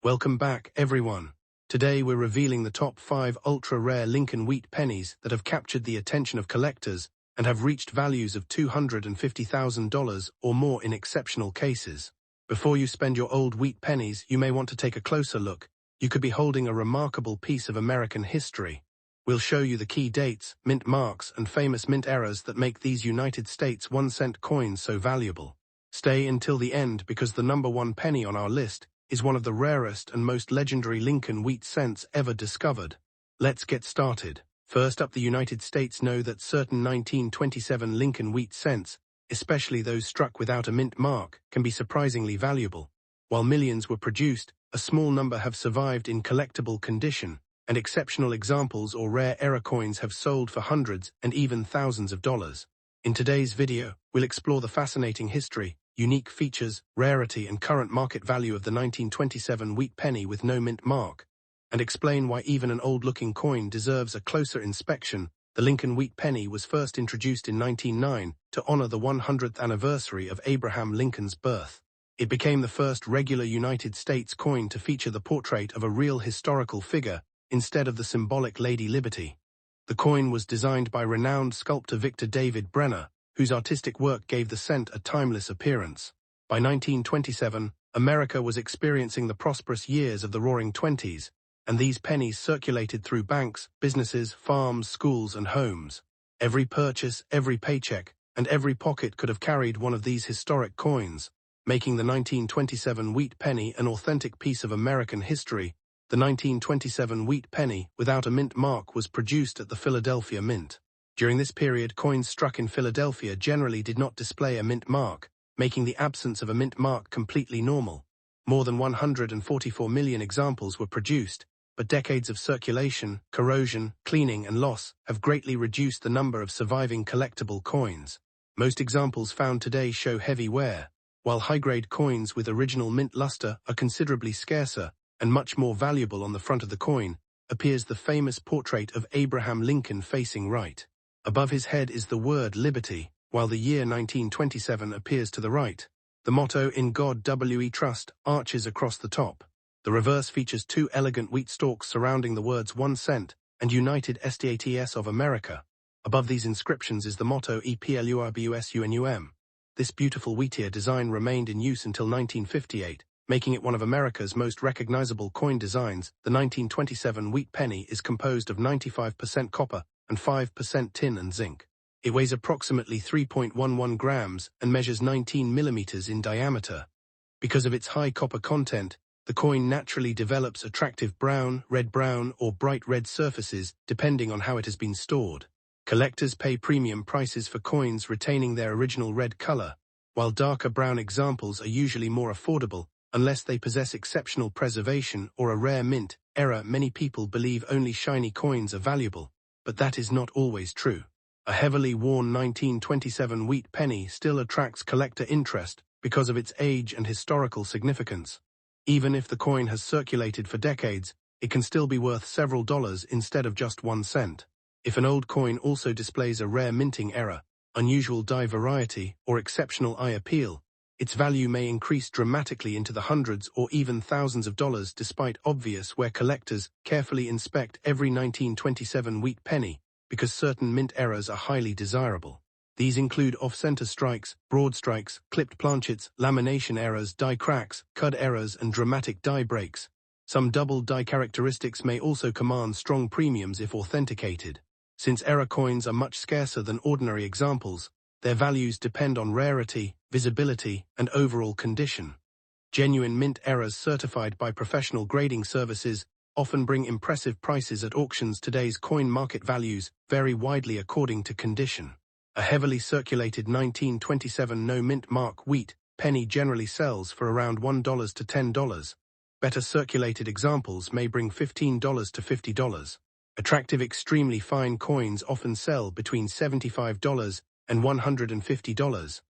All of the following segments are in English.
Welcome back, everyone. Today we're revealing the top 5 ultra-rare Lincoln wheat pennies that have captured the attention of collectors and have reached values of $250,000 or more in exceptional cases. Before you spend your old wheat pennies, you may want to take a closer look. You could be holding a remarkable piece of American history. We'll show you the key dates, mint marks, and famous mint eras that make these United States 1-cent coins so valuable. Stay until the end because the number 1 penny on our list is one of the rarest and most legendary Lincoln wheat cents ever discovered. Let's get started. First up, the United States know that certain 1927 Lincoln wheat cents, especially those struck without a mint mark, can be surprisingly valuable. While millions were produced, a small number have survived in collectible condition, and exceptional examples or rare era coins have sold for hundreds and even thousands of dollars. In today's video, we'll explore the fascinating history, unique features, rarity, and current market value of the 1927 wheat penny with no mint mark, and explain why even an old-looking coin deserves a closer inspection. The Lincoln wheat penny was first introduced in 1909 to honor the 100th anniversary of Abraham Lincoln's birth. It became the first regular United States coin to feature the portrait of a real historical figure instead of the symbolic Lady Liberty. The coin was designed by renowned sculptor Victor David Brenner, whose artistic work gave the cent a timeless appearance. By 1927, America was experiencing the prosperous years of the Roaring Twenties, and these pennies circulated through banks, businesses, farms, schools, and homes. Every purchase, every paycheck, and every pocket could have carried one of these historic coins, making the 1927 wheat penny an authentic piece of American history. The 1927 wheat penny without a mint mark was produced at the Philadelphia Mint. During this period, coins struck in Philadelphia generally did not display a mint mark, making the absence of a mint mark completely normal. More than 144 million examples were produced, but decades of circulation, corrosion, cleaning, and loss have greatly reduced the number of surviving collectible coins. Most examples found today show heavy wear, while high-grade coins with original mint luster are considerably scarcer and much more valuable. On the front of the coin appears the famous portrait of Abraham Lincoln facing right. Above his head is the word Liberty, while the year 1927 appears to the right. The motto, "In God We Trust," arches across the top. The reverse features 2 elegant wheat stalks surrounding the words 1 cent and United States of America. Above these inscriptions is the motto EPLURBUSUNUM. This beautiful wheatier design remained in use until 1958, making it one of America's most recognizable coin designs. The 1927 wheat penny is composed of 95% copper and 5% tin and zinc. It weighs approximately 3.11 grams and measures 19 millimeters in diameter. Because of its high copper content, the coin naturally develops attractive brown, red-brown, or bright red surfaces depending on how it has been stored. Collectors pay premium prices for coins retaining their original red color, while darker brown examples are usually more affordable unless they possess exceptional preservation or a rare mint era. Many people believe only shiny coins are valuable, but that is not always true. A heavily worn 1927 wheat penny still attracts collector interest because of its age and historical significance. Even if the coin has circulated for decades, it can still be worth several dollars instead of just 1 cent. If an old coin also displays a rare minting era, unusual die variety, or exceptional eye appeal, its value may increase dramatically into the hundreds or even thousands of dollars. Despite obvious where collectors carefully inspect every 1927 wheat penny because certain mint eras are highly desirable. These include off-center strikes, broad strikes, clipped planchets, lamination errors, die cracks, cud errors, and dramatic die breaks. Some double die characteristics may also command strong premiums if authenticated. Since era coins are much scarcer than ordinary examples, their values depend on rarity, visibility, and overall condition. Genuine mint eras certified by professional grading services often bring impressive prices at auctions. Today's coin market values vary widely according to condition. A heavily circulated 1927 no mint mark wheat penny generally sells for around $1 to $10. Better circulated examples may bring $15 to $50. Attractive extremely fine coins often sell between $75 and $150.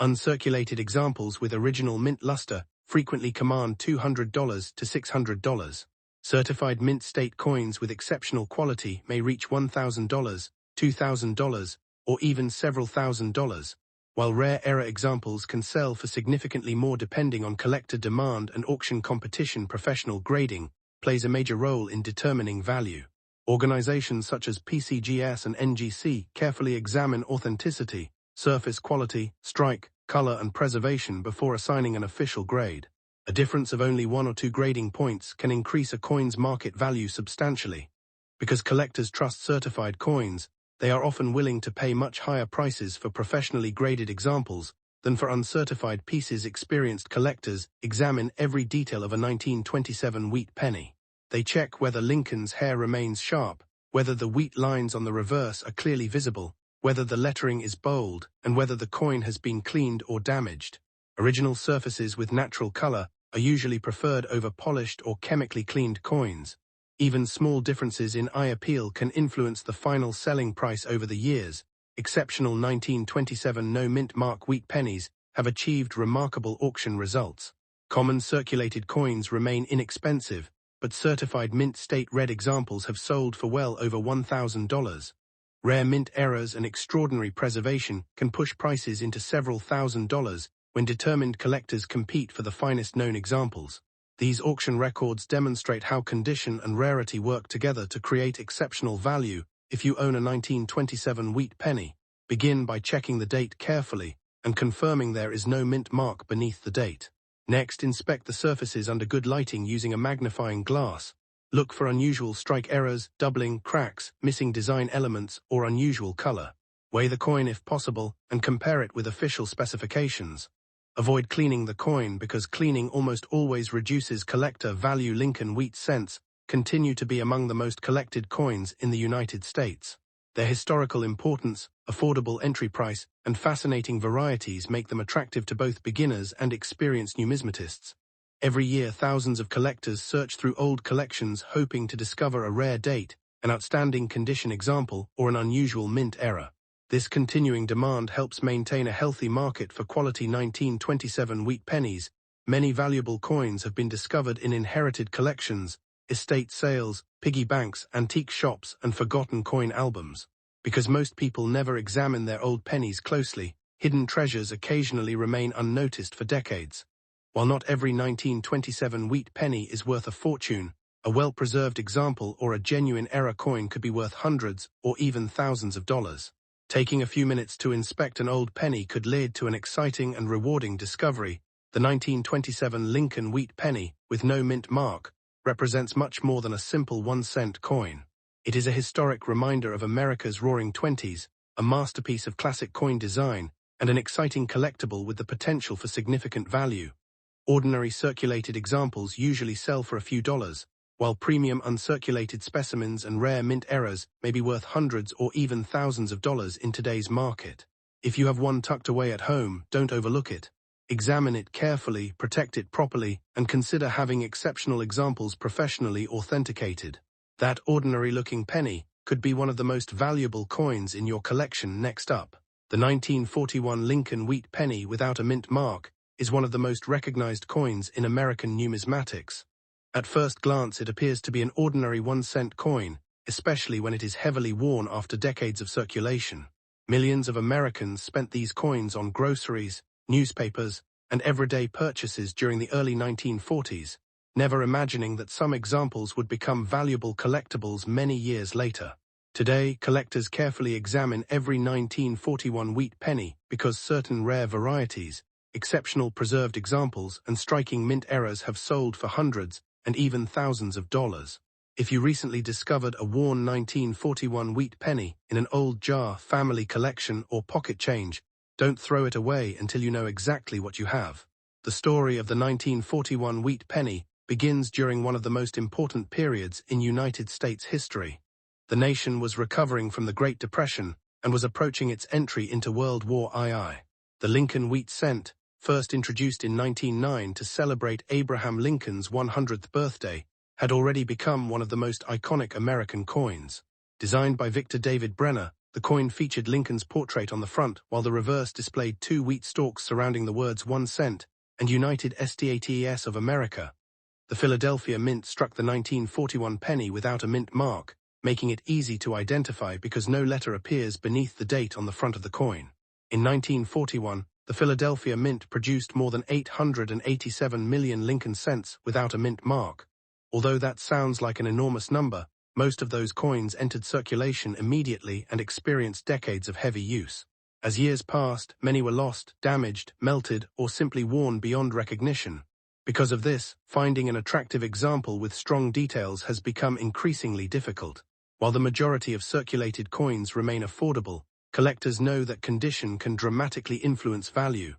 Uncirculated examples with original mint luster frequently command $200 to $600. Certified mint state coins with exceptional quality may reach $1,000, $2,000, or even several $1,000s. While rare error examples can sell for significantly more depending on collector demand and auction competition, professional grading plays a major role in determining value. Organizations such as PCGS and NGC carefully examine authenticity, surface quality, strike, color, and preservation before assigning an official grade. A difference of only 1 or 2 grading points can increase a coin's market value substantially. Because collectors trust certified coins, they are often willing to pay much higher prices for professionally graded examples than for uncertified pieces. Experienced collectors examine every detail of a 1927 wheat penny. They check whether Lincoln's hair remains sharp, whether the wheat lines on the reverse are clearly visible, whether the lettering is bold, and whether the coin has been cleaned or damaged. Original surfaces with natural color are usually preferred over polished or chemically cleaned coins. Even small differences in eye appeal can influence the final selling price over the years. Exceptional 1927 no-mint mark wheat pennies have achieved remarkable auction results. Common circulated coins remain inexpensive, but certified mint state red examples have sold for well over $1,000. Rare mint errors and extraordinary preservation can push prices into several $1,000s when determined collectors compete for the finest known examples. These auction records demonstrate how condition and rarity work together to create exceptional value. If you own a 1927 wheat penny, begin by checking the date carefully and confirming there is no mint mark beneath the date. Next, inspect the surfaces under good lighting using a magnifying glass. Look for unusual strike errors, doubling, cracks, missing design elements, or unusual color. Weigh the coin if possible and compare it with official specifications. Avoid cleaning the coin because cleaning almost always reduces collector value. Lincoln wheat cents continue to be among the most collected coins in the United States. Their historical importance, affordable entry price, and fascinating varieties make them attractive to both beginners and experienced numismatists. Every year, thousands of collectors search through old collections hoping to discover a rare date, an outstanding condition example, or an unusual mint error. This continuing demand helps maintain a healthy market for quality 1927 wheat pennies. Many valuable coins have been discovered in inherited collections, estate sales, piggy banks, antique shops, and forgotten coin albums. Because most people never examine their old pennies closely, hidden treasures occasionally remain unnoticed for decades. While not every 1927 wheat penny is worth a fortune, a well-preserved example or a genuine error coin could be worth hundreds or even thousands of dollars. Taking a few minutes to inspect an old penny could lead to an exciting and rewarding discovery. The 1927 Lincoln wheat penny, with no mint mark, represents much more than a simple 1-cent coin. It is a historic reminder of America's Roaring Twenties, a masterpiece of classic coin design, and an exciting collectible with the potential for significant value. Ordinary circulated examples usually sell for a few dollars, while premium uncirculated specimens and rare mint errors may be worth hundreds or even thousands of dollars in today's market. If you have one tucked away at home, don't overlook it. Examine it carefully, protect it properly, and consider having exceptional examples professionally authenticated. That ordinary-looking penny could be one of the most valuable coins in your collection. Next up, the 1941 Lincoln wheat penny without a mint mark is one of the most recognized coins in American numismatics. At first glance, it appears to be an ordinary 1-cent coin, especially when it is heavily worn after decades of circulation. Millions of Americans spent these coins on groceries, newspapers, and everyday purchases during the early 1940s, never imagining that some examples would become valuable collectibles many years later. Today, collectors carefully examine every 1941 wheat penny because certain rare varieties, exceptional preserved examples, and striking mint errors have sold for hundreds and even thousands of dollars. If you recently discovered a worn 1941 wheat penny in an old jar, family collection, or pocket change, don't throw it away until you know exactly what you have. The story of the 1941 wheat penny begins during one of the most important periods in United States history. The nation was recovering from the Great Depression and was approaching its entry into World War II. The Lincoln wheat cent, first introduced in 1909 to celebrate Abraham Lincoln's 100th birthday, had already become one of the most iconic American coins. Designed by Victor David Brenner, the coin featured Lincoln's portrait on the front, while the reverse displayed 2 wheat stalks surrounding the words 1 cent and United States of America. The Philadelphia Mint struck the 1941 penny without a mint mark, making it easy to identify because no letter appears beneath the date on the front of the coin. In 1941, the Philadelphia Mint produced more than 887 million Lincoln cents without a mint mark. Although that sounds like an enormous number, most of those coins entered circulation immediately and experienced decades of heavy use. As years passed, many were lost, damaged, melted, or simply worn beyond recognition. Because of this, finding an attractive example with strong details has become increasingly difficult. While the majority of circulated coins remain affordable, collectors know that condition can dramatically influence value.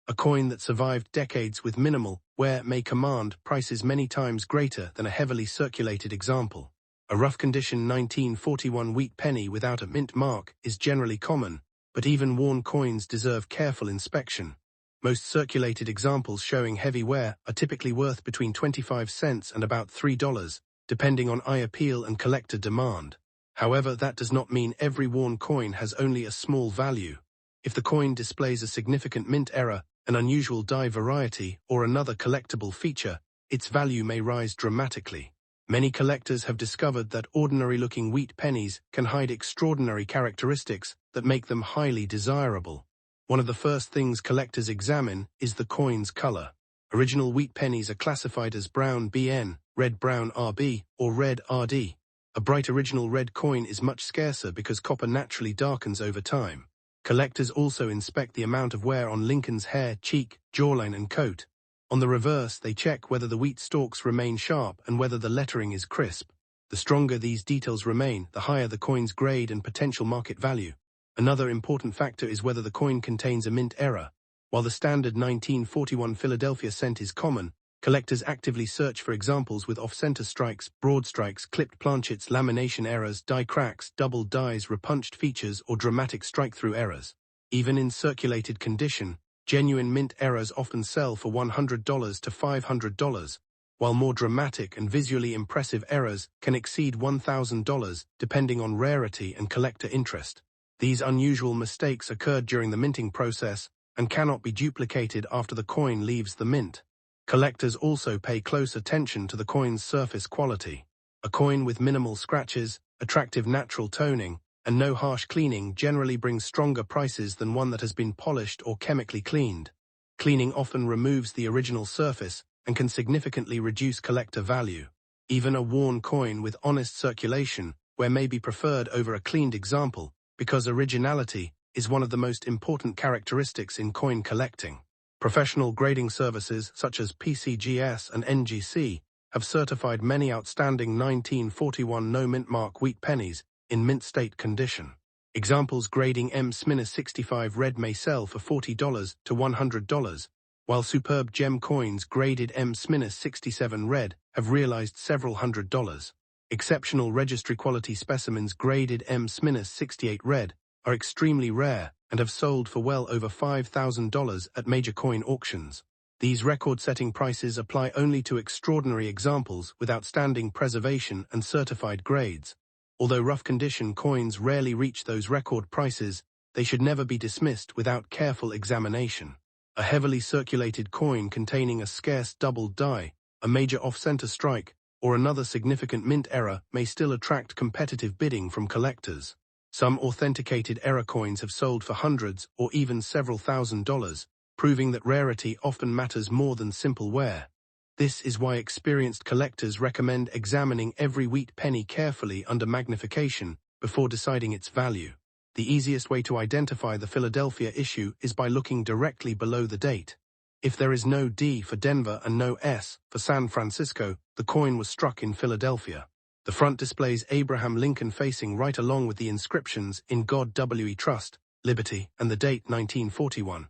A coin that survived decades with minimal wear may command prices many times greater than a heavily circulated example. A rough condition 1941 wheat penny without a mint mark is generally common, but even worn coins deserve careful inspection. Most circulated examples showing heavy wear are typically worth between 25 cents and about $3, depending on eye appeal and collector demand. However, that does not mean every worn coin has only a small value. If the coin displays a significant mint error, an unusual die variety, or another collectible feature, its value may rise dramatically. Many collectors have discovered that ordinary-looking wheat pennies can hide extraordinary characteristics that make them highly desirable. One of the first things collectors examine is the coin's color. Original wheat pennies are classified as brown BN, red brown RB, or red RD. A bright original red coin is much scarcer because copper naturally darkens over time. Collectors also inspect the amount of wear on Lincoln's hair, cheek, jawline, and coat. On the reverse, they check whether the wheat stalks remain sharp and whether the lettering is crisp. The stronger these details remain, the higher the coin's grade and potential market value. Another important factor is whether the coin contains a mint error. While the standard 1941 Philadelphia cent is common, collectors actively search for examples with off-center strikes, broad strikes, clipped planchets, lamination errors, die cracks, double dies, repunched features, or dramatic strike-through errors. Even in circulated condition, genuine mint errors often sell for $100 to $500, while more dramatic and visually impressive errors can exceed $1,000 depending on rarity and collector interest. These unusual mistakes occurred during the minting process and cannot be duplicated after the coin leaves the mint. Collectors also pay close attention to the coin's surface quality. A coin with minimal scratches, attractive natural toning, and no harsh cleaning generally brings stronger prices than one that has been polished or chemically cleaned. Cleaning often removes the original surface and can significantly reduce collector value. Even a worn coin with honest circulation wear may be preferred over a cleaned example, because originality is one of the most important characteristics in coin collecting. Professional grading services such as PCGS and NGC have certified many outstanding 1941 no-mint mark wheat pennies in mint state condition. Examples grading M-65 red may sell for $40 to $100, while superb gem coins graded M-67 red have realized several $100s. Exceptional registry quality specimens graded M-68 red are extremely rare and have sold for well over $5,000 at major coin auctions. These record-setting prices apply only to extraordinary examples with outstanding preservation and certified grades. Although rough-condition coins rarely reach those record prices, they should never be dismissed without careful examination. A heavily circulated coin containing a scarce double die, a major off-center strike, or another significant mint error may still attract competitive bidding from collectors. Some authenticated error coins have sold for hundreds or even several $1,000s, proving that rarity often matters more than simple wear. This is why experienced collectors recommend examining every wheat penny carefully under magnification before deciding its value. The easiest way to identify the Philadelphia issue is by looking directly below the date. If there is no D for Denver and no S for San Francisco, the coin was struck in Philadelphia. The front displays Abraham Lincoln facing right along with the inscriptions "In God We Trust," "Liberty," and the date 1941.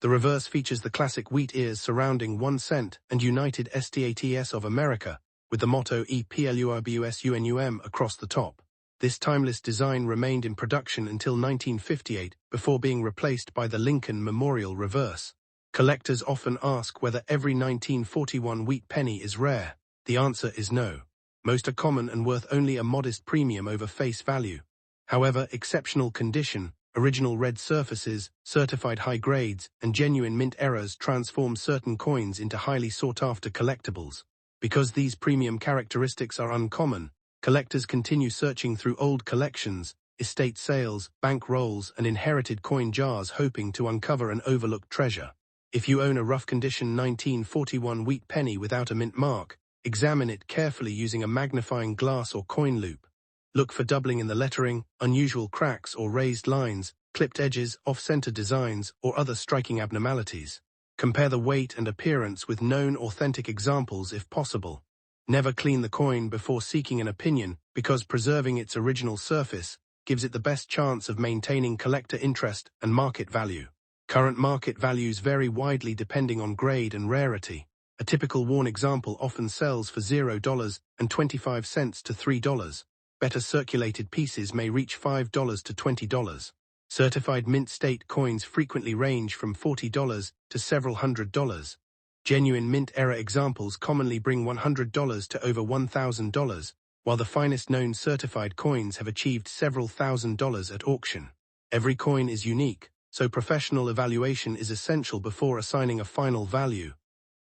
The reverse features the classic wheat ears surrounding 1 cent and United States of America, with the motto EPLURBUSUNUM across the top. This timeless design remained in production until 1958 before being replaced by the Lincoln Memorial reverse. Collectors often ask whether every 1941 wheat penny is rare. The answer is no. Most are common and worth only a modest premium over face value. However, exceptional condition, original red surfaces, certified high grades, and genuine mint errors transform certain coins into highly sought-after collectibles. Because these premium characteristics are uncommon, collectors continue searching through old collections, estate sales, bank rolls, and inherited coin jars hoping to uncover an overlooked treasure. If you own a rough-condition 1941 wheat penny without a mint mark, examine it carefully using a magnifying glass or coin loupe. Look for doubling in the lettering, unusual cracks or raised lines, clipped edges, off-center designs, or other striking abnormalities. Compare the weight and appearance with known authentic examples if possible. Never clean the coin before seeking an opinion, because preserving its original surface gives it the best chance of maintaining collector interest and market value. Current market values vary widely depending on grade and rarity. A typical worn example often sells for $0.25 to $3. Better circulated pieces may reach $5 to $20. Certified mint state coins frequently range from $40 to several $100s. Genuine mint-era examples commonly bring $100 to over $1,000, while the finest known certified coins have achieved several $1,000s at auction. Every coin is unique, so professional evaluation is essential before assigning a final value.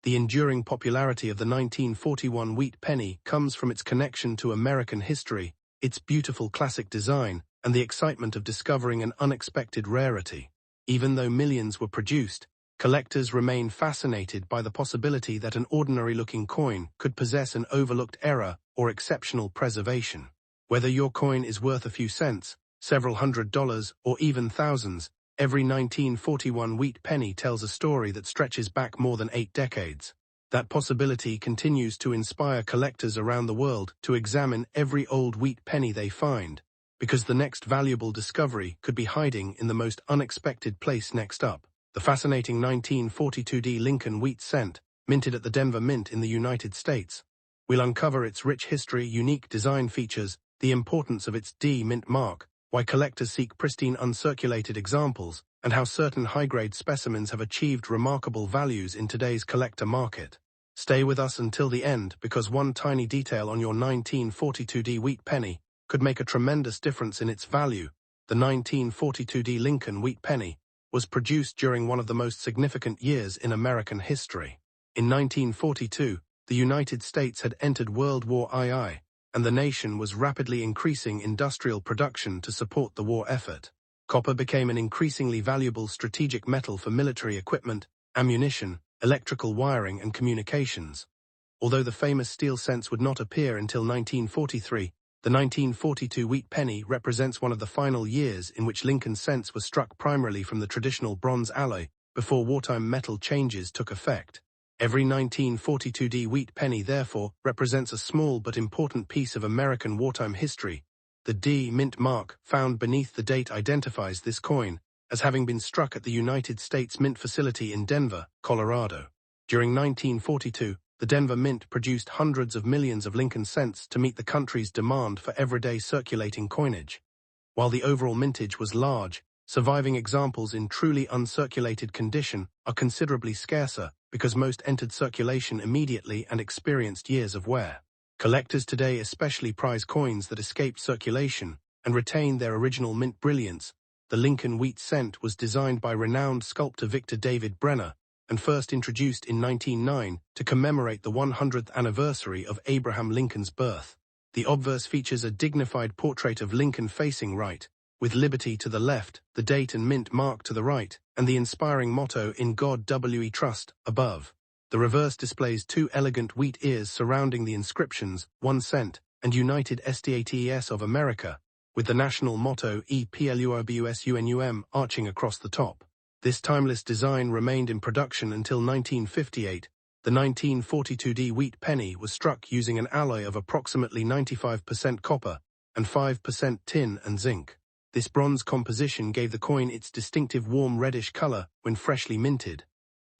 The enduring popularity of the 1941 wheat penny comes from its connection to American history, its beautiful classic design, and the excitement of discovering an unexpected rarity. Even though millions were produced, collectors remain fascinated by the possibility that an ordinary-looking coin could possess an overlooked error or exceptional preservation. Whether your coin is worth a few cents, several $100s, or even thousands, every 1941 wheat penny tells a story that stretches back more than 8 decades. That possibility continues to inspire collectors around the world to examine every old wheat penny they find, because the next valuable discovery could be hiding in the most unexpected place next up. The fascinating 1942D Lincoln wheat cent, minted at the Denver Mint in the United States. We'll uncover its rich history, unique design features, the importance of its D mint mark, why collectors seek pristine uncirculated examples, and how certain high-grade specimens have achieved remarkable values in today's collector market. Stay with us until the end, because one tiny detail on your 1942D wheat penny could make a tremendous difference in its value. The 1942D Lincoln wheat penny was produced during one of the most significant years in American history. In 1942, the United States had entered World War II, and the nation was rapidly increasing industrial production to support the war effort. Copper became an increasingly valuable strategic metal for military equipment, ammunition, electrical wiring, and communications. Although the famous steel cents would not appear until 1943, the 1942 wheat penny represents one of the final years in which Lincoln cents were struck primarily from the traditional bronze alloy before wartime metal changes took effect. Every 1942D wheat penny, therefore, represents a small but important piece of American wartime history. The D mint mark found beneath the date identifies this coin as having been struck at the United States Mint facility in Denver, Colorado. During 1942, the Denver Mint produced hundreds of millions of Lincoln cents to meet the country's demand for everyday circulating coinage. While the overall mintage was large, surviving examples in truly uncirculated condition are considerably scarcer because most entered circulation immediately and experienced years of wear. Collectors today especially prize coins that escape circulation and retain their original mint brilliance. The Lincoln wheat cent was designed by renowned sculptor Victor David Brenner and first introduced in 1909 to commemorate the 100th anniversary of Abraham Lincoln's birth. The obverse features a dignified portrait of Lincoln facing right, with liberty to the left, the date and mint mark to the right, and the inspiring motto "In God We Trust" above. The reverse displays 2 elegant wheat ears surrounding the inscriptions 1 cent and United States of America, with the national motto EPLURBUSUNUM arching across the top. This timeless design remained in production until 1958. The 1942D wheat penny was struck using an alloy of approximately 95% copper and 5% tin and zinc. This bronze composition gave the coin its distinctive warm reddish color when freshly minted.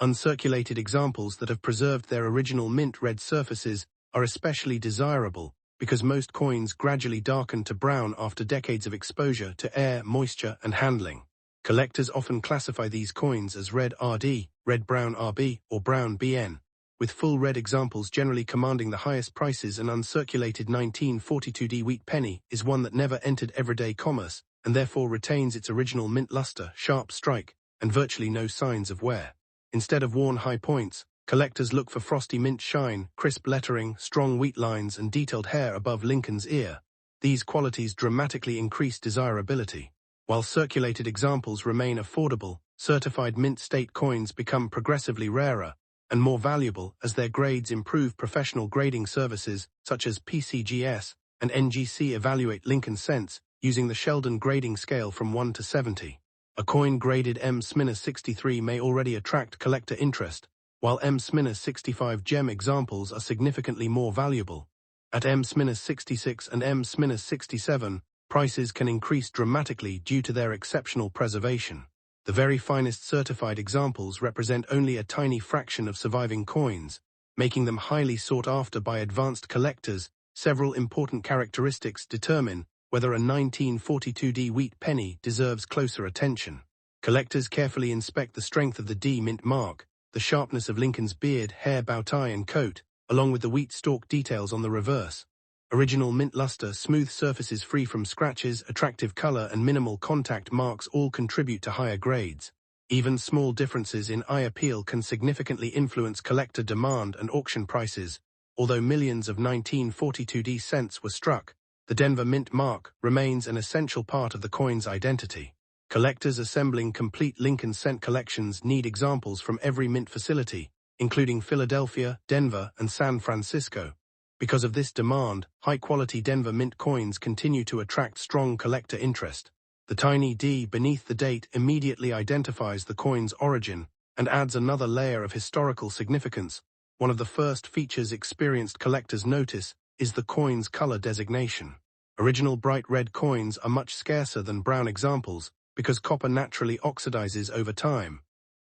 Uncirculated examples that have preserved their original mint red surfaces are especially desirable because most coins gradually darken to brown after decades of exposure to air, moisture, and handling. Collectors often classify these coins as red RD, red-brown RB, or brown BN, with full red examples generally commanding the highest prices. An uncirculated 1942D wheat penny is one that never entered everyday commerce and therefore retains its original mint luster, sharp strike, and virtually no signs of wear. Instead of worn high points, collectors look for frosty mint shine, crisp lettering, strong wheat lines, and detailed hair above Lincoln's ear. These qualities dramatically increase desirability. While circulated examples remain affordable, certified mint state coins become progressively rarer and more valuable as their grades improve. Professional grading services such as PCGS and NGC evaluate Lincoln cents using the Sheldon grading scale from 1 to 70. A coin graded M-63 may already attract collector interest, while M-65 gem examples are significantly more valuable. At M-66 and M-67, prices can increase dramatically due to their exceptional preservation. The very finest certified examples represent only a tiny fraction of surviving coins, making them highly sought after by advanced collectors. Several important characteristics determine whether a 1942D wheat penny deserves closer attention. Collectors carefully inspect the strength of the D mint mark, the sharpness of Lincoln's beard, hair, bow tie, and coat, along with the wheat stalk details on the reverse. Original mint luster, smooth surfaces free from scratches, attractive color, and minimal contact marks all contribute to higher grades. Even small differences in eye appeal can significantly influence collector demand and auction prices. Although millions of 1942D cents were struck, the Denver mint mark remains an essential part of the coin's identity. Collectors assembling complete Lincoln cent collections need examples from every mint facility, including Philadelphia, Denver, and San Francisco. Because of this demand, high-quality Denver mint coins continue to attract strong collector interest. The tiny D beneath the date immediately identifies the coin's origin and adds another layer of historical significance. One of the first features experienced collectors notice is the coin's color designation. Original bright red coins are much scarcer than brown examples because copper naturally oxidizes over time.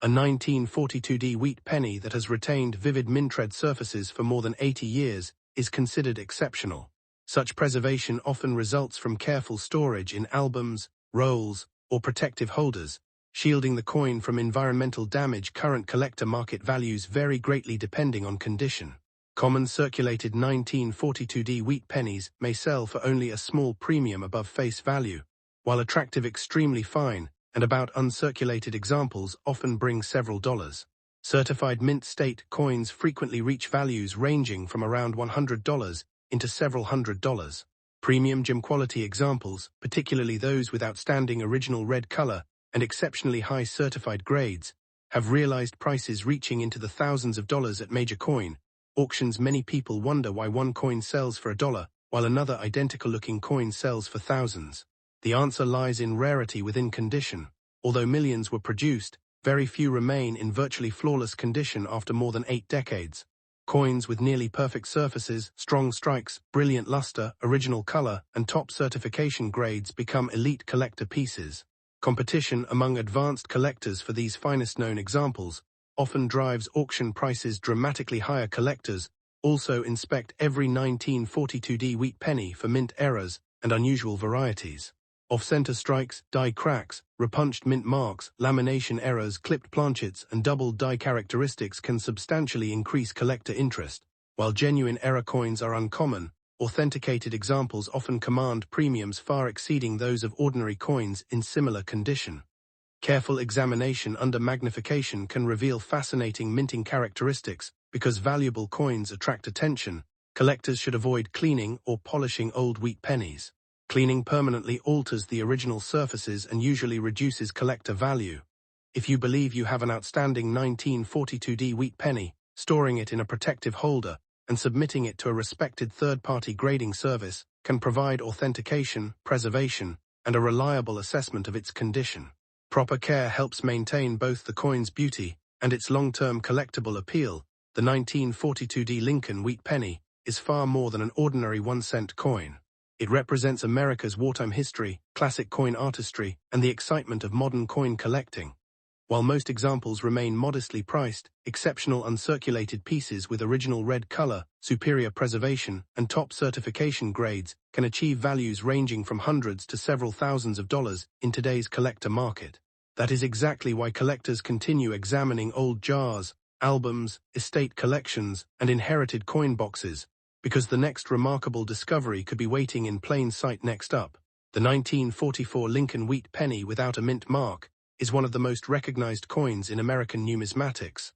A 1942D wheat penny that has retained vivid mintred surfaces for more than 80 years is considered exceptional. Such preservation often results from careful storage in albums, rolls, or protective holders, shielding the coin from environmental damage. Current collector market values vary greatly depending on condition. Common circulated 1942D wheat pennies may sell for only a small premium above face value, while attractive extremely fine and about uncirculated examples often bring several dollars. Certified mint state coins frequently reach values ranging from around $100 into several $100s. Premium gem quality examples, particularly those with outstanding original red color and exceptionally high certified grades, have realized prices reaching into the thousands of dollars at major coin auctions. Many people wonder why one coin sells for $1 while another identical-looking coin sells for thousands. The answer lies in rarity within condition. Although millions were produced, very few remain in virtually flawless condition after more than 8 decades. Coins with nearly perfect surfaces, strong strikes, brilliant luster, original color, and top certification grades become elite collector pieces. Competition among advanced collectors for these finest-known examples often drives auction prices dramatically higher. Collectors also inspect every 1942D wheat penny for mint errors and unusual varieties. Off-center strikes, die cracks, repunched mint marks, lamination errors, clipped planchets, and double die characteristics can substantially increase collector interest. While genuine error coins are uncommon, authenticated examples often command premiums far exceeding those of ordinary coins in similar condition. Careful examination under magnification can reveal fascinating minting characteristics. Because valuable coins attract attention, collectors should avoid cleaning or polishing old wheat pennies. Cleaning permanently alters the original surfaces and usually reduces collector value. If you believe you have an outstanding 1942D wheat penny, storing it in a protective holder and submitting it to a respected third-party grading service can provide authentication, preservation, and a reliable assessment of its condition. Proper care helps maintain both the coin's beauty and its long-term collectible appeal. The 1942D Lincoln wheat penny is far more than an ordinary 1-cent coin. It represents America's wartime history, classic coin artistry, and the excitement of modern coin collecting. While most examples remain modestly priced, exceptional uncirculated pieces with original red color, superior preservation, and top certification grades can achieve values ranging from hundreds to several thousands of dollars in today's collector market. That is exactly why collectors continue examining old jars, albums, estate collections, and inherited coin boxes, because the next remarkable discovery could be waiting in plain sight. Next up, the 1944 Lincoln wheat penny without a mint mark is one of the most recognized coins in American numismatics.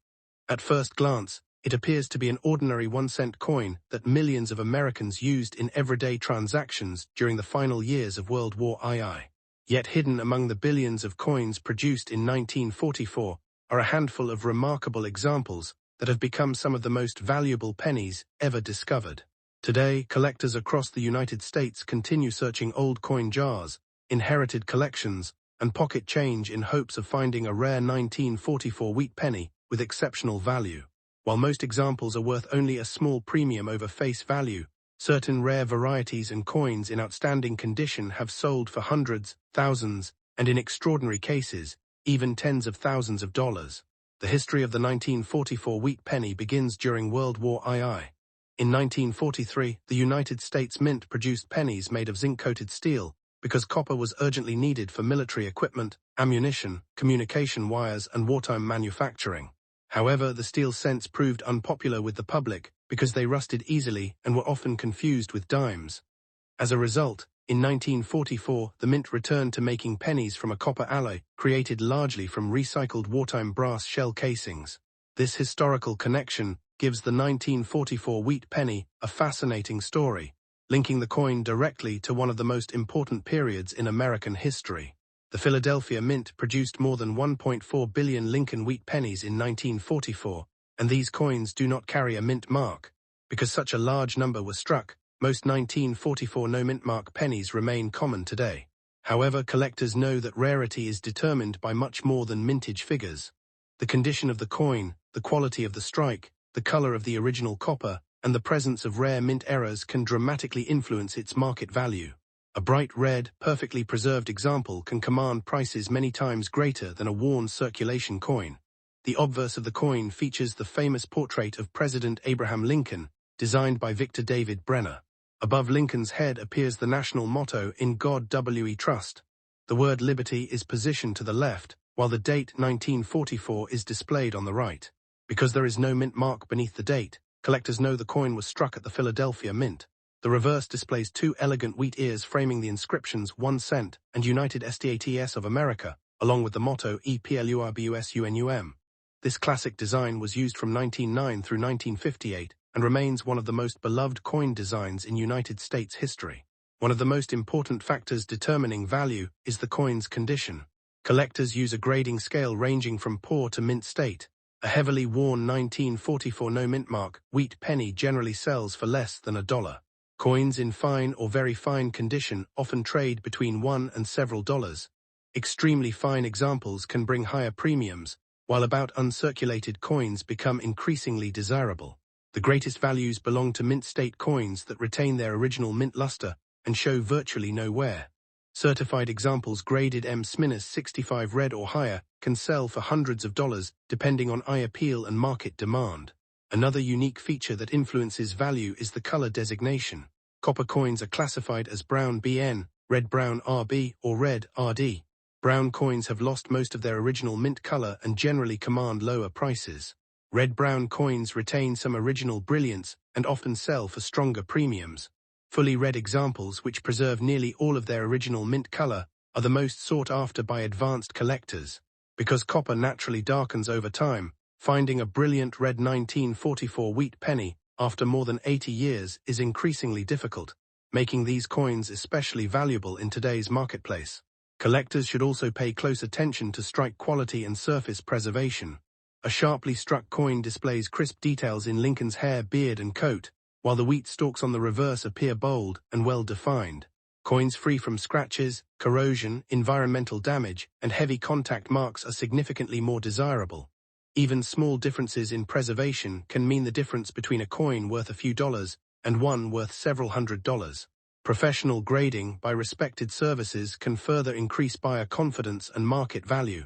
At first glance, It appears to be an ordinary 1-cent coin that millions of Americans used in everyday transactions during the final years of World War II. Yet hidden among the billions of coins produced in 1944 are a handful of remarkable examples that have become some of the most valuable pennies ever discovered. Today, collectors across the United States continue searching old coin jars, inherited collections, and pocket change in hopes of finding a rare 1944 wheat penny with exceptional value. While most examples are worth only a small premium over face value, certain rare varieties and coins in outstanding condition have sold for hundreds, thousands, and in extraordinary cases, even tens of thousands of dollars. The history of the 1944 wheat penny begins during World War II. In 1943, the United States Mint produced pennies made of zinc-coated steel because copper was urgently needed for military equipment, ammunition, communication wires, and wartime manufacturing. However, the steel cents proved unpopular with the public because they rusted easily and were often confused with dimes. As a result, in 1944, the Mint returned to making pennies from a copper alloy created largely from recycled wartime brass shell casings. This historical connection gives the 1944 wheat penny a fascinating story, linking the coin directly to one of the most important periods in American history. The Philadelphia Mint produced more than 1.4 billion Lincoln wheat pennies in 1944, and these coins do not carry a mint mark. Because such a large number were struck, most 1944 no-mint mark pennies remain common today. However, collectors know that rarity is determined by much more than mintage figures. The condition of the coin, the quality of the strike, the color of the original copper, and the presence of rare mint errors can dramatically influence its market value. A bright red, perfectly preserved example can command prices many times greater than a worn circulation coin. The obverse of the coin features the famous portrait of President Abraham Lincoln, designed by Victor David Brenner. Above Lincoln's head appears the national motto, "In God We Trust." The word liberty is positioned to the left, while the date 1944 is displayed on the right. Because there is no mint mark beneath the date, collectors know the coin was struck at the Philadelphia Mint. The reverse displays two elegant wheat ears framing the inscriptions 1 cent and United States of America, along with the motto EPLURBUSUNUM. This classic design was used from 1909 through 1958 and remains one of the most beloved coin designs in United States history. One of the most important factors determining value is the coin's condition. Collectors use a grading scale ranging from poor to mint state. A heavily worn 1944 no-mint mark wheat penny generally sells for less than $1. Coins in fine or very fine condition often trade between $1 and several dollars. Extremely fine examples can bring higher premiums, while about uncirculated coins become increasingly desirable. The greatest values belong to mint state coins that retain their original mint luster and show virtually no wear. Certified examples graded M-65 red or higher can sell for hundreds of dollars depending on eye appeal and market demand. Another unique feature that influences value is the color designation. Copper coins are classified as brown BN, red brown RB, or red RD. Brown coins have lost most of their original mint color and generally command lower prices. Red-brown coins retain some original brilliance and often sell for stronger premiums. Fully red examples, which preserve nearly all of their original mint color, are the most sought after by advanced collectors. Because copper naturally darkens over time, finding a brilliant red 1944 wheat penny after more than 80 years is increasingly difficult, making these coins especially valuable in today's marketplace. Collectors should also pay close attention to strike quality and surface preservation. A sharply struck coin displays crisp details in Lincoln's hair, beard, and coat, while the wheat stalks on the reverse appear bold and well-defined. Coins free from scratches, corrosion, environmental damage, and heavy contact marks are significantly more desirable. Even small differences in preservation can mean the difference between a coin worth a few dollars and one worth several $100s. Professional grading by respected services can further increase buyer confidence and market value.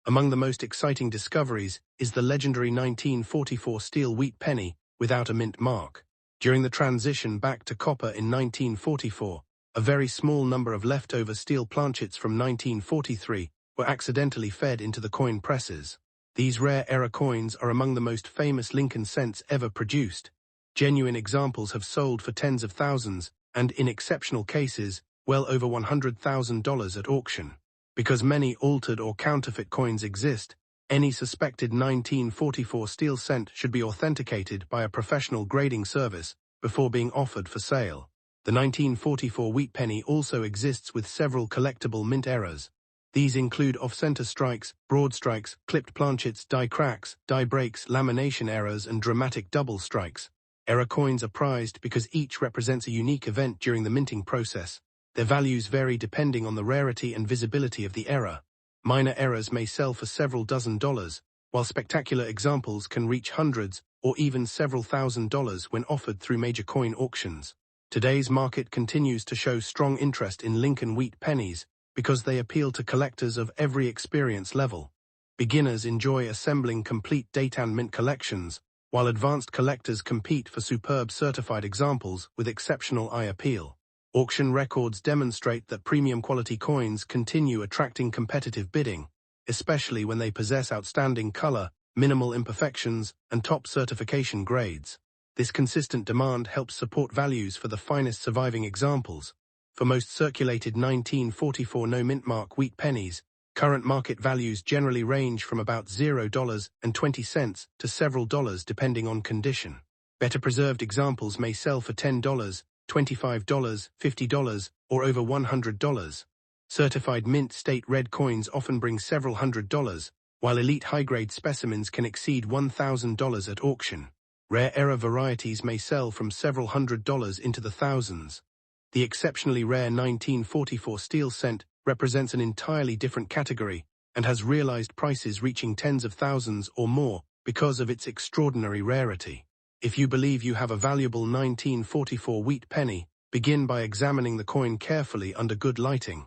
Among the most exciting discoveries is the legendary 1944 steel wheat penny without a mint mark. During the transition back to copper in 1944, a very small number of leftover steel planchets from 1943 were accidentally fed into the coin presses. These rare error coins are among the most famous Lincoln cents ever produced. Genuine examples have sold for tens of thousands, and in exceptional cases, well over $100,000 at auction. Because many altered or counterfeit coins exist, Any suspected 1944 steel cent should be authenticated by a professional grading service before being offered for sale. The 1944 wheat penny also exists with several collectible mint errors. These include off-center strikes, broad strikes, clipped planchets, die cracks, die breaks, lamination errors, and dramatic double strikes. Error coins are prized because each represents a unique event during the minting process. Their values vary depending on the rarity and visibility of the error. Minor errors may sell for several $1,000s, while spectacular examples can reach hundreds or even several $1,000s when offered through major coin auctions. Today's market continues to show strong interest in Lincoln wheat pennies because they appeal to collectors of every experience level. Beginners enjoy assembling complete date and mint collections, while advanced collectors compete for superb certified examples with exceptional eye appeal. Auction records demonstrate that premium quality coins continue attracting competitive bidding, especially when they possess outstanding color, minimal imperfections, and top certification grades. This consistent demand helps support values for the finest surviving examples. For most circulated 1944 no-mint mark wheat pennies, current market values generally range from about $0.20 to several dollars depending on condition. Better preserved examples may sell for $10, $25, $50, or over $100. Certified mint state red coins often bring several $100s, while elite high-grade specimens can exceed $1,000 at auction. Rare error varieties may sell from several $100s into the thousands. The exceptionally rare 1944 steel cent represents an entirely different category and has realized prices reaching tens of thousands or more because of its extraordinary rarity. If you believe you have a valuable 1944 wheat penny, begin by examining the coin carefully under good lighting.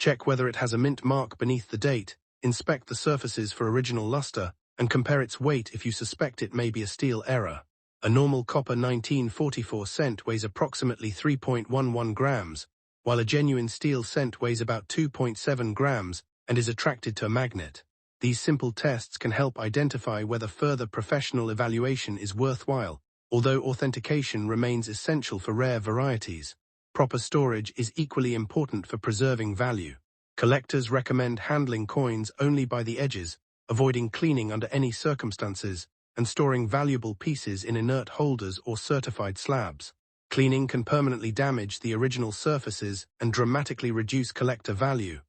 Check whether it has a mint mark beneath the date, inspect the surfaces for original luster, and compare its weight if you suspect it may be a steel error. A normal copper 1944 cent weighs approximately 3.11 grams, while a genuine steel cent weighs about 2.7 grams and is attracted to a magnet. These simple tests can help identify whether further professional evaluation is worthwhile, although authentication remains essential for rare varieties. Proper storage is equally important for preserving value. Collectors recommend handling coins only by the edges, avoiding cleaning under any circumstances, and storing valuable pieces in inert holders or certified slabs. Cleaning can permanently damage the original surfaces and dramatically reduce collector value.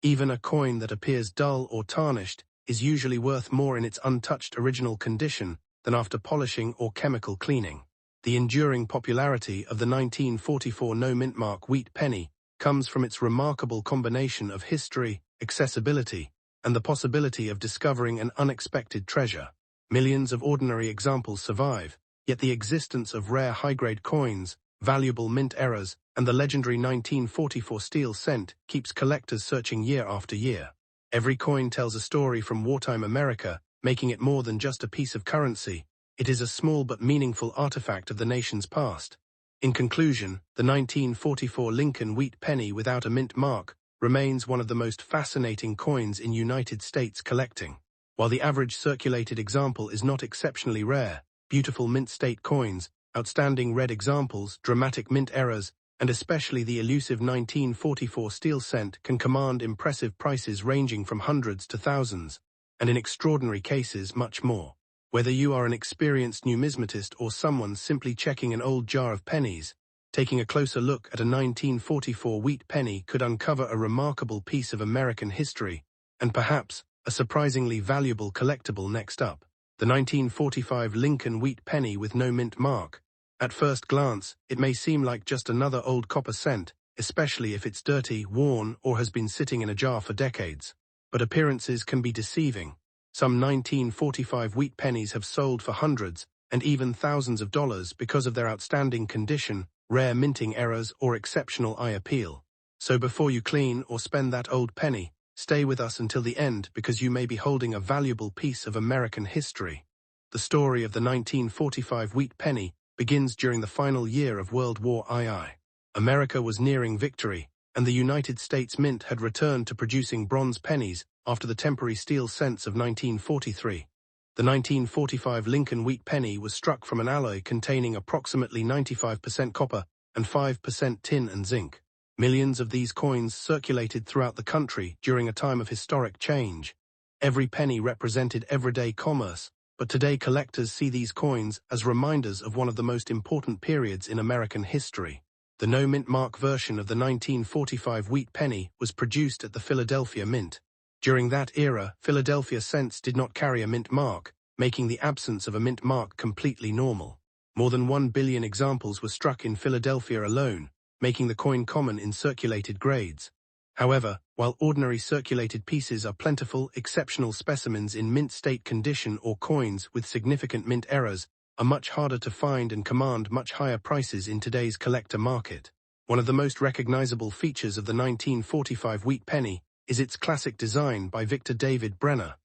Even a coin that appears dull or tarnished is usually worth more in its untouched original condition than after polishing or chemical cleaning. The enduring popularity of the 1944 no-mint mark wheat penny comes from its remarkable combination of history, accessibility, and the possibility of discovering an unexpected treasure. Millions of ordinary examples survive, yet the existence of rare high-grade coins, valuable mint errors, and the legendary 1944 steel cent keeps collectors searching year after year. Every coin tells a story from wartime America, making it more than just a piece of currency. It is a small but meaningful artifact of the nation's past. In conclusion, the 1944 Lincoln wheat penny without a mint mark remains one of the most fascinating coins in United States collecting. While the average circulated example is not exceptionally rare, beautiful mint state coins, outstanding red examples, dramatic mint errors, and especially the elusive 1944 steel cent can command impressive prices ranging from hundreds to thousands, and in extraordinary cases much more. Whether you are an experienced numismatist or someone simply checking an old jar of pennies, taking a closer look at a 1944 wheat penny could uncover a remarkable piece of American history, and perhaps a surprisingly valuable collectible. Next up, the 1945 Lincoln wheat penny with no mint mark. At first glance, it may seem like just another old copper cent, especially if it's dirty, worn, or has been sitting in a jar for decades. But appearances can be deceiving. Some 1945 wheat pennies have sold for hundreds and even thousands of dollars because of their outstanding condition, rare minting errors, or exceptional eye appeal. So before you clean or spend that old penny, stay with us until the end because you may be holding a valuable piece of American history. The story of the 1945 wheat penny begins during the final year of World War II. America was nearing victory, and the United States Mint had returned to producing bronze pennies after the temporary steel cents of 1943. The 1945 Lincoln wheat penny was struck from an alloy containing approximately 95% copper and 5% tin and zinc. Millions of these coins circulated throughout the country during a time of historic change. Every penny represented everyday commerce, but today collectors see these coins as reminders of one of the most important periods in American history. The no-mint mark version of the 1945 wheat penny was produced at the Philadelphia Mint. During that era, Philadelphia cents did not carry a mint mark, making the absence of a mint mark completely normal. More than 1 billion examples were struck in Philadelphia alone, making the coin common in circulated grades. However, while ordinary circulated pieces are plentiful, exceptional specimens in mint state condition or coins with significant mint errors are much harder to find and command much higher prices in today's collector market. One of the most recognizable features of the 1945 wheat penny is its classic design by Victor David Brenner.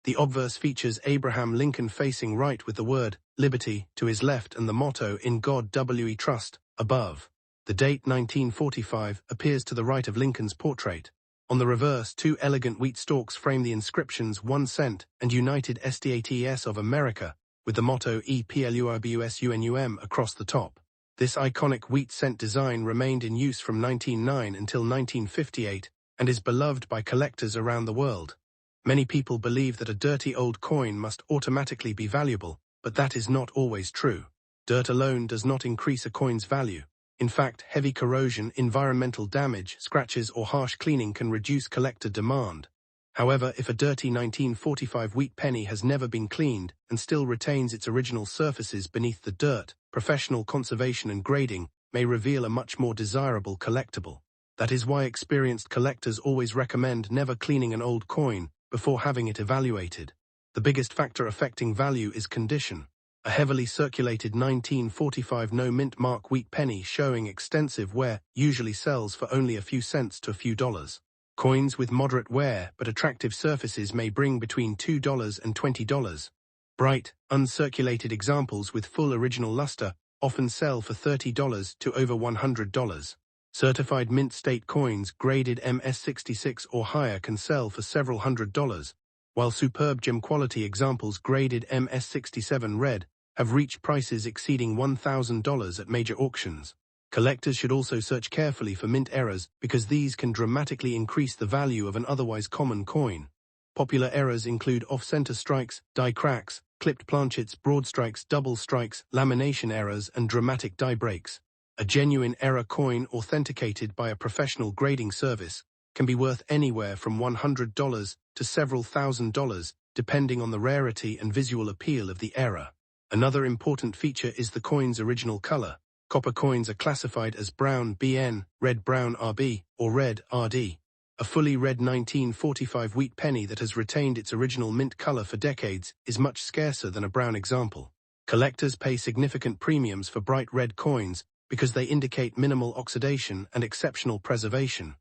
The obverse features Abraham Lincoln facing right with the word "Liberty" to his left and the motto "In God We Trust" above. The date 1945 appears to the right of Lincoln's portrait. On the reverse, two elegant wheat stalks frame the inscriptions 1 cent and United States of America, with the motto EPLURBUSUNUM across the top. This iconic wheat cent design remained in use from 1909 until 1958 and is beloved by collectors around the world. Many people believe that a dirty old coin must automatically be valuable, but that is not always true. Dirt alone does not increase a coin's value. In fact, heavy corrosion, environmental damage, scratches or harsh cleaning can reduce collector demand. However, if a dirty 1945 wheat penny has never been cleaned and still retains its original surfaces beneath the dirt, professional conservation and grading may reveal a much more desirable collectible. That is why experienced collectors always recommend never cleaning an old coin before having it evaluated. The biggest factor affecting value is condition. A heavily circulated 1945 no-mint mark wheat penny showing extensive wear usually sells for only a few cents to a few dollars. Coins with moderate wear but attractive surfaces may bring between $2 and $20. Bright, uncirculated examples with full original luster often sell for $30 to over $100. Certified mint state coins graded MS66 or higher can sell for several $100s, while superb gem quality examples graded MS67 red have reached prices exceeding $1,000 at major auctions. Collectors should also search carefully for mint errors because these can dramatically increase the value of an otherwise common coin. Popular errors include off-center strikes, die cracks, clipped planchets, broad strikes, double strikes, lamination errors, and dramatic die breaks. A genuine error coin authenticated by a professional grading service can be worth anywhere from $100 to several $1,000s, depending on the rarity and visual appeal of the error. Another important feature is the coin's original color. Copper coins are classified as brown BN, red brown RB, or red RD. A fully red 1945 wheat penny that has retained its original mint color for decades is much scarcer than a brown example. Collectors pay significant premiums for bright red coins because they indicate minimal oxidation and exceptional preservation.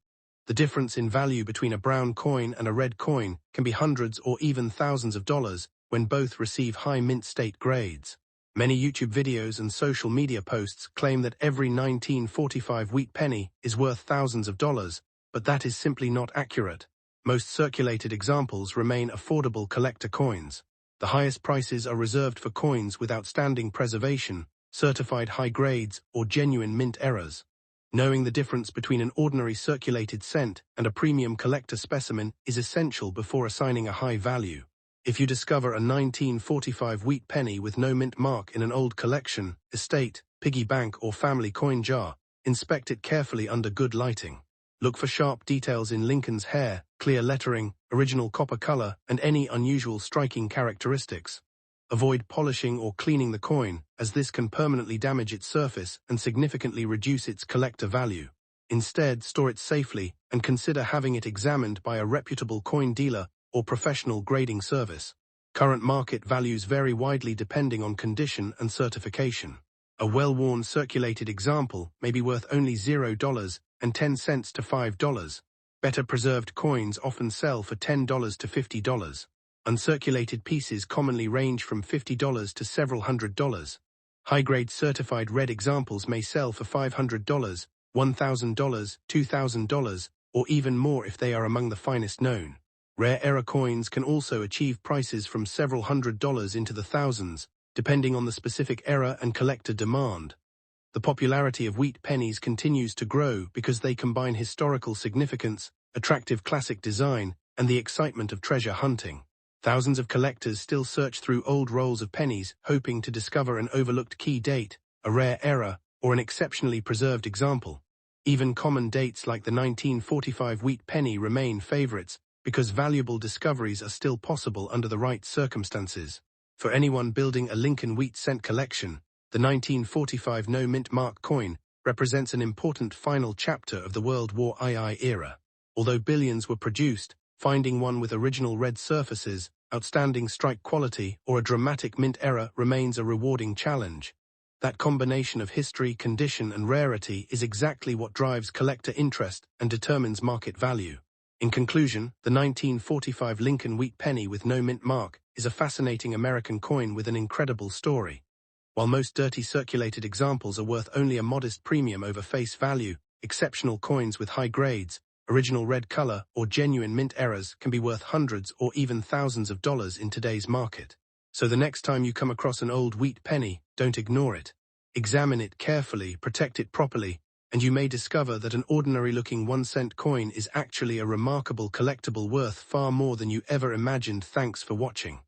The difference in value between a brown coin and a red coin can be hundreds or even thousands of dollars when both receive high mint state grades. Many YouTube videos and social media posts claim that every 1945 wheat penny is worth thousands of dollars, but that is simply not accurate. Most circulated examples remain affordable collector coins. The highest prices are reserved for coins with outstanding preservation, certified high grades, or genuine mint errors. Knowing the difference between an ordinary circulated cent and a premium collector specimen is essential before assigning a high value. If you discover a 1945 wheat penny with no mint mark in an old collection, estate, piggy bank or family coin jar, inspect it carefully under good lighting. Look for sharp details in Lincoln's hair, clear lettering, original copper color, and any unusual striking characteristics. Avoid polishing or cleaning the coin, as this can permanently damage its surface and significantly reduce its collector value. Instead, store it safely and consider having it examined by a reputable coin dealer or professional grading service. Current market values vary widely depending on condition and certification. A well-worn circulated example may be worth only $0 and 10 cents to $5. Better preserved coins often sell for $10 to $50. Uncirculated pieces commonly range from $50 to several $100s. High-grade certified red examples may sell for $500, $1,000, $2,000, or even more if they are among the finest known. Rare error coins can also achieve prices from several $100s into the thousands, depending on the specific error and collector demand. The popularity of wheat pennies continues to grow because they combine historical significance, attractive classic design, and the excitement of treasure hunting. Thousands of collectors still search through old rolls of pennies, hoping to discover an overlooked key date, a rare error, or an exceptionally preserved example. Even common dates like the 1945 wheat penny remain favorites because valuable discoveries are still possible under the right circumstances. For anyone building a Lincoln wheat cent collection, the 1945 no-mint mark coin represents an important final chapter of the World War II era. Although billions were produced, finding one with original red surfaces, outstanding strike quality, or a dramatic mint error remains a rewarding challenge. That combination of history, condition, and rarity is exactly what drives collector interest and determines market value. In conclusion, the 1945 Lincoln wheat penny with no mint mark is a fascinating American coin with an incredible story. While most dirty circulated examples are worth only a modest premium over face value, exceptional coins with high grades, original red color, or genuine mint errors can be worth hundreds or even thousands of dollars in today's market. So the next time you come across an old wheat penny, don't ignore it. Examine it carefully, protect it properly, and you may discover that an ordinary-looking 1-cent coin is actually a remarkable collectible worth far more than you ever imagined. Thanks for watching.